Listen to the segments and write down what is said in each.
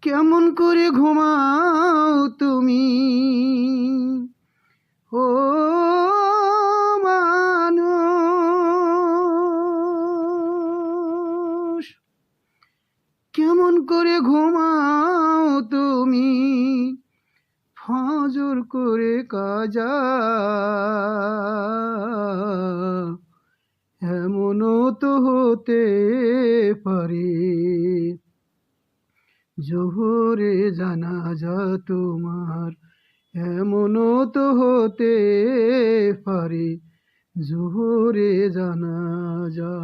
কেমন করে ঘুমাও তুমি ও মানুষ, কেমন করে ঘুমাও তুমি ফজর করে কাজা, এমনও তো হতে পারে জোহরে জানাজা তোমার, এমনও তো হতে পারে জোহরে জানাজা।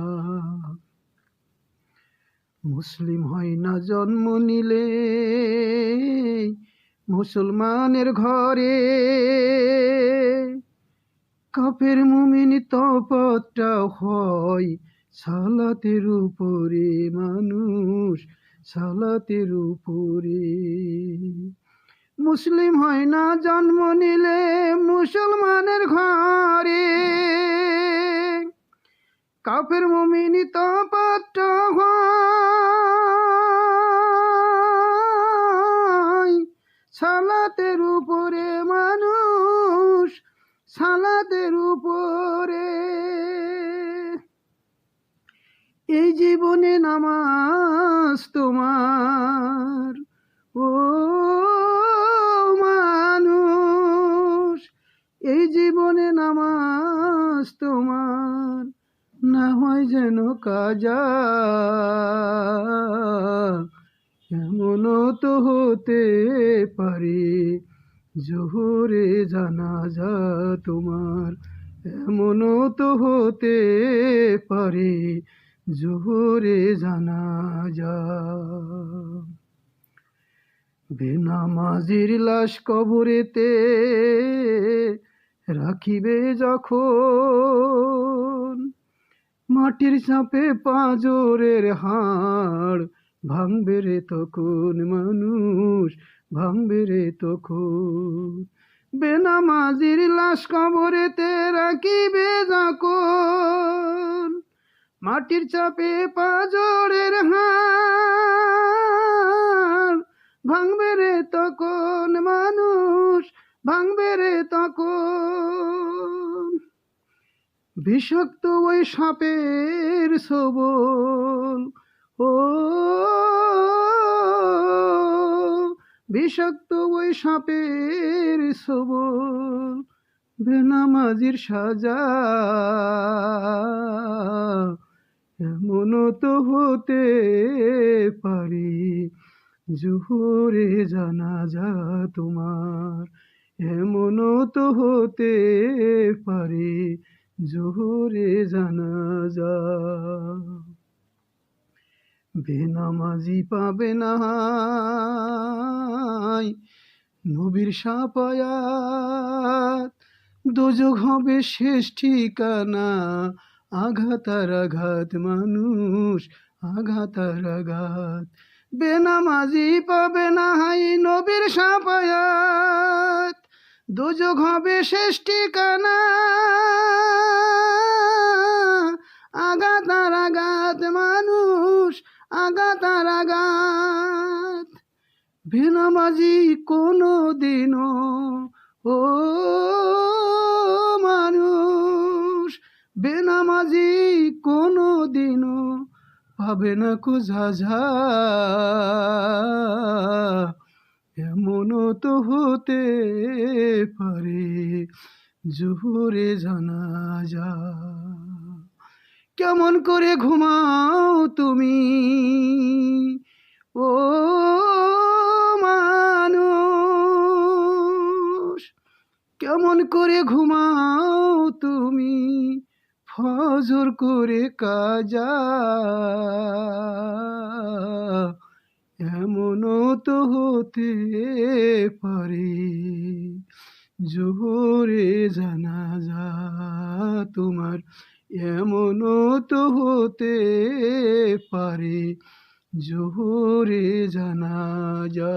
মুসলিম হয় না জন্ম নিলে মুসলমানের ঘরে, কাফের মুমিন তফাৎটা হয় সালাতের উপরে, মানুষ সালাতের উপরে। মুসলিম হয় না জন্ম নিলে মুসলমানের ঘরে, কাফের মুমিন তফাৎটা হয় সালাতের উপরে, মানুষ সালাতের উপরে। এই জীবনে নামাজ তোমার ও মানুষ, এই জীবনে নামাজ তোমার না হয় যেন কাজা, এমনও তো হতে পারে জোহরে জানাজা তোমার, এমনও তো হতে পারে জোহরে জানাজা। বেনামাজির লাশ কবরেতে রাখিবে যখন, মাটির চাপে পাঁজরের হাড় ভাঙবে রে তখন, মানুষ ভাঙবে রে তখন। বেনামাজির লাশ কবরেতে রাখিবে যখন, মাটির চাপে পাঁজরের হাড় ভাঙবে রে তখন, মানুষ ভাঙবে রে তখন। বিষাক্ত ওই সাপের ছোবল ও বিষাক্ত ওই সাপের ছোবল, বেনামাজির সাজা, এমনও তো হতে পারে জোহরে জানাজা তোমার, এমনও তো হতে পারে জোহরে জানাজা। বেনামাজি পাবে না নবীর শাফায়াত, দোজখ হবে শেষ ঠিকানা, আঘাত আর আঘাত, মানুষ আঘাত আর আঘাত। বেনামাজি পাবে না নবীর শাফায়াত, দোজখ হবে শেষ ঠিকানা, আঘাত আর আঘাত, মানুষ আঘাত আর আঘাত। বেনামাজি কোনো দিনও ও মানুষ, বেনামাজি কোনো দিনও পাবে না কুঝাঝা, এমনও তো হতে পারে জোহরে জানাজা। কেমন করে ঘুমাও তুমি ও মানুষ, কেমন করে ঘুমাও তুমি ফজর করে কাজা, এমনও তো হতে পারে জোহরে জানাজা তোমার, এমনও তো হতে পারে জোহরে জানাজা।